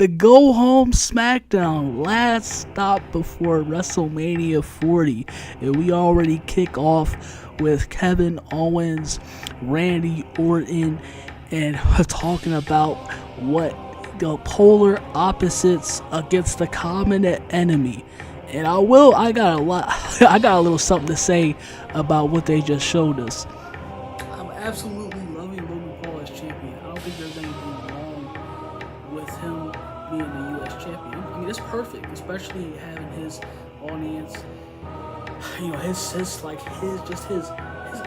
the go home SmackDown, last stop before WrestleMania 40, and we already kick off with Kevin Owens, Randy Orton, and talking about what the polar opposites against the common enemy. And I got a little something to say about what they just showed us. I'm absolutely loving Logan Paul as champion. I don't think there's anything wrong with him being the U.S. champion. I mean, it's perfect, especially having his audience. You know, his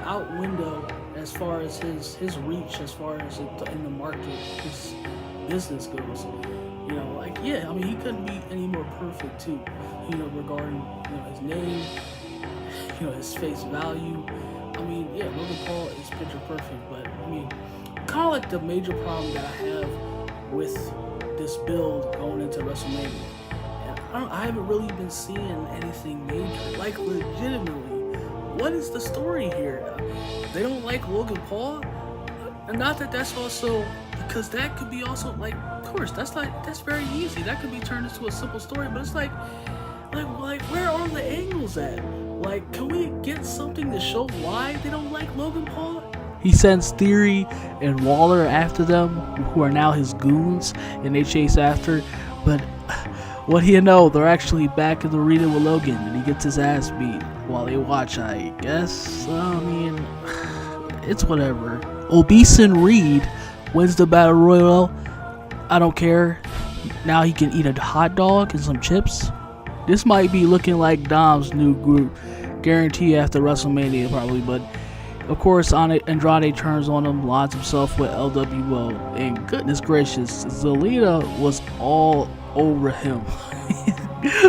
out window as far as his reach, as far as in the market, his business goes. You know, like, yeah, I mean, he couldn't be any more perfect too. You know, regarding, you know, his name, you know, his face value. I mean, yeah, Logan Paul is picture perfect, but I mean, kind of like the major problem that I have with this build going into WrestleMania. And I haven't really been seeing anything major, like legitimately. What is the story here? They don't like Logan Paul? And not that that's also, because that could be also, like, of course, that's very easy. That could be turned into a simple story, but it's like where are the angles at? Like, can we get something to show why they don't like Logan Paul? He sends Theory and Waller after them, who are now his goons, and they chase after. But what do you know? They're actually back in the arena with Logan, and he gets his ass beat while they watch, I guess. I mean, it's whatever. Obeson Reed wins the Battle Royal. I don't care. Now he can eat a hot dog and some chips. This might be looking like Dom's new group. Guarantee after WrestleMania probably, but of course Andrade turns on him, lines himself with LWO, and goodness gracious, Zelina was all over him.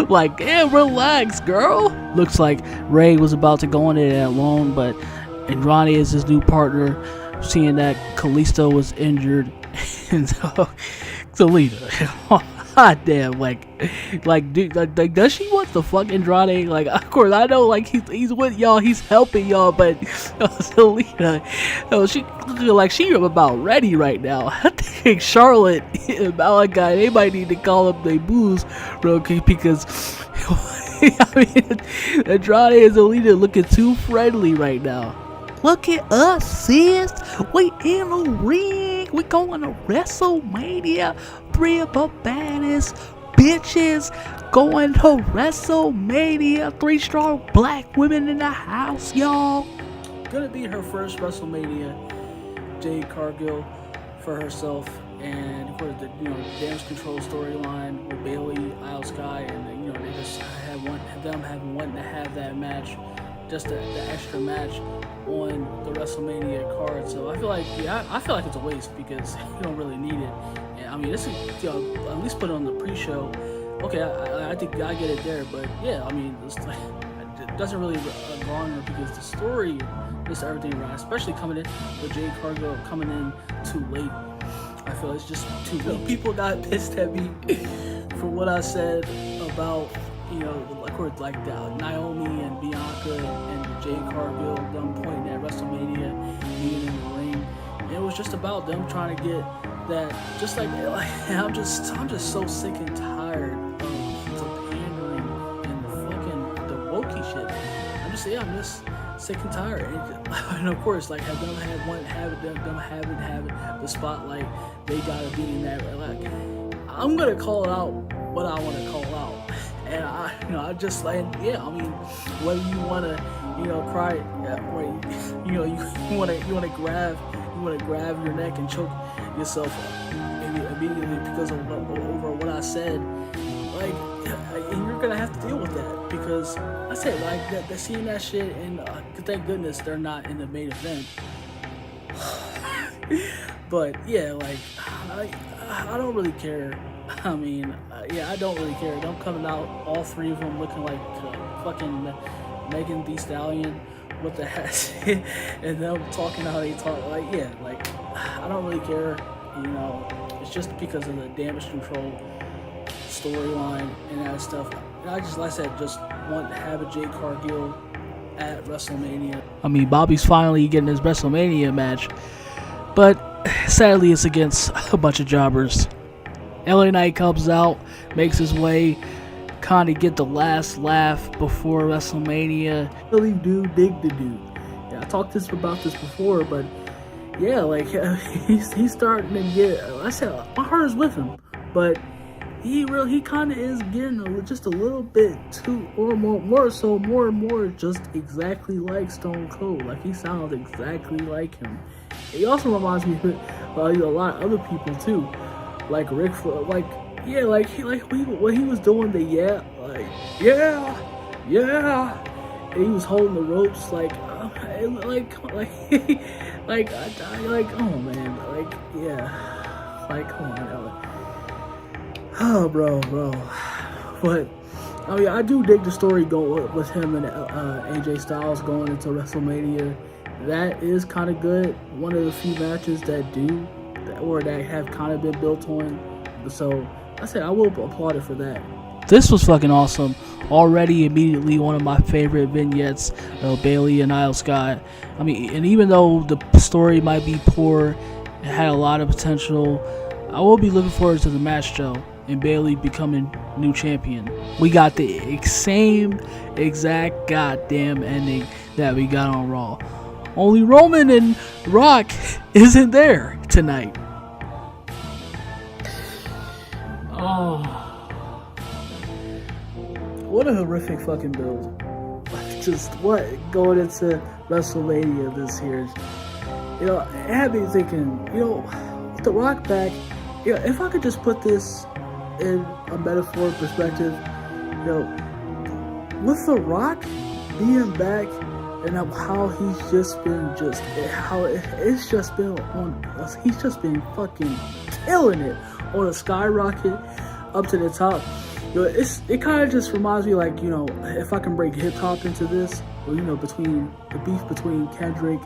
Like, yeah, relax, girl. Looks like Ray was about to go in it alone, but Andrade is his new partner, seeing that Kalisto was injured. And so Zelina, god damn, dude, like, does she want the fuck Andrade? Like, of course, I know, like, he's with y'all, he's helping y'all, but Zelina, she looking like she about ready right now. I think Charlotte and Malachi, they might need to call up their booze real quick, because I mean, Andrade and Zelina looking too friendly right now. Look at us, sis. We in the ring. We going to WrestleMania. 3 of the baddest bitches going to WrestleMania. 3 strong black women in the house, y'all. Gonna be her first WrestleMania. Jade Cargill for herself, and of course the damage control storyline with Bayley, Io Sky, and they just wanting to have that match. Just the extra match on the WrestleMania card. So I feel like it's a waste, because you don't really need it. And I mean, this is, at least put it on the pre-show. Okay, I think I get it there, but yeah, I mean, it doesn't really garner, because the story, just everything around, especially coming in with Jade Cargill coming in too late. I feel it's just too late. People got pissed at me for what I said about, like Naomi and Bianca and Jade Cargill, them pointing at WrestleMania, being in the ring. And it was just about them trying to get that, just like I'm just so sick and tired of the pandering and the wokey shit. I'm just sick and tired. And of course, like, have them having the spotlight, they gotta be in that. Like, I'm gonna call out what I want to call out. And I just like, yeah, I mean, whether you want to, cry, or you want to grab your neck and choke yourself maybe immediately because of over what I said, like, and you're gonna have to deal with that, because I said, like, they're seeing that shit, and thank goodness they're not in the main event. But yeah, like, I don't really care. I mean, I don't really care. Them coming out, all 3 of them looking like fucking Megan Thee Stallion with the hats, and them talking how they talk. Like, yeah, like, I don't really care. It's just because of the damage control storyline and that stuff. And I just, like I said, just want to have a Jade Cargill at WrestleMania. I mean, Bobby's finally getting his WrestleMania match, but sadly it's against a bunch of jobbers. LA Knight comes out, makes his way, kind of get the last laugh before WrestleMania. I really do dig the dude. Yeah, I talked about this before, but yeah, like he's starting to get. I said my heart is with him, but he kind of is getting just a little bit too, or more and more, just exactly like Stone Cold. Like he sounds exactly like him. He also reminds me of a lot of other people too, like Rick Flair, like what he was doing. And he was holding the ropes like oh man, come on, oh bro. But I mean, I do dig the story going with him and AJ Styles going into WrestleMania. That is kind of good. One of the few matches that have kind of been built on. So I said I will applaud it for that. This was fucking awesome. Already immediately one of my favorite vignettes, Bayley and Io Scott. I mean, and even though the story might be poor, it had a lot of potential. I will be looking forward to the match though, and Bayley becoming new champion. We got the same exact goddamn ending that we got on Raw. Only Roman and Rock isn't there tonight. Oh, what a horrific fucking build. Just what going into WrestleMania this year. You know, it had me thinking, with the Rock back, if I could just put this in a metaphor perspective, with the Rock being back and how he's just been he's just been fucking killing it on a skyrocket up to the top. It kind of just reminds me, like, if I can break hip hop into this, or between the beef between Kendrick,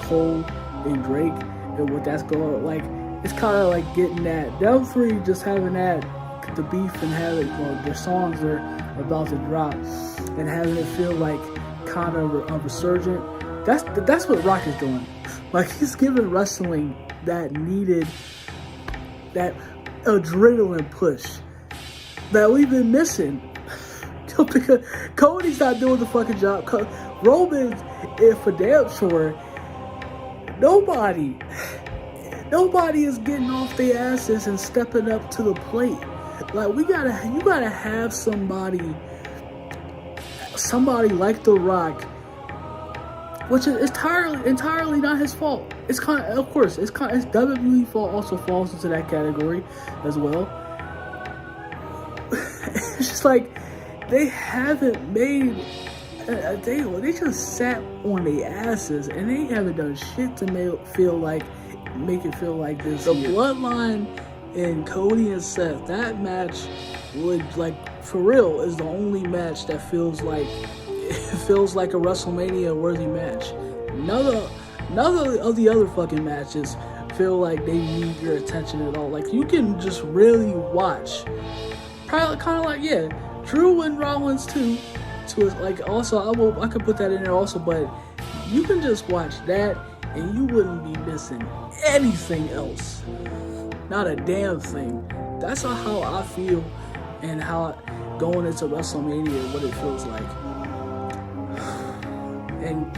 Cole, and Drake, and what that's going like. It's kind of like getting that them three just having the beef and having their songs are about to drop and having it feel like kind of a resurgent. That's what Rock is doing. Like, he's giving wrestling that needed, that adrenaline push that we've been missing. Because Cody's not doing the fucking job. Roman, for damn sure, nobody is getting off their asses and stepping up to the plate. Like, you gotta have somebody like The Rock, which is entirely not his fault. It's WWE fault also falls into that category as well. It's just like they haven't made. They just sat on their asses and they haven't done shit to make it feel like this. The Bloodline and Cody and Seth, that match would, like, for real, is the only match that feels like a WrestleMania worthy match. None of the other fucking matches feel like they need your attention at all. Like, you can just really watch. Probably kind of like, Drew and Rollins too. Like, also I could put that in there also, but you can just watch that and you wouldn't be missing anything else. Not a damn thing. That's how I feel, and how going into WrestleMania, what it feels like. And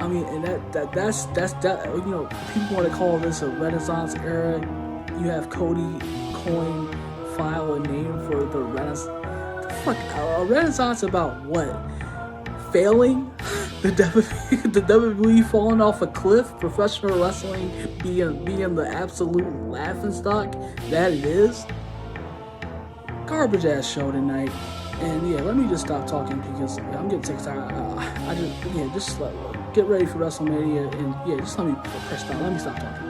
I mean, and that's people want to call this a Renaissance era. You have Cody coin file a name for the Renaissance. A Renaissance about what? Failing? The WWE falling off a cliff? Professional wrestling being the absolute laughingstock that it is? Garbage ass show tonight. And let me just stop talking because I'm getting sick tired. Just get ready for WrestleMania and just let me press stop. Let me stop talking.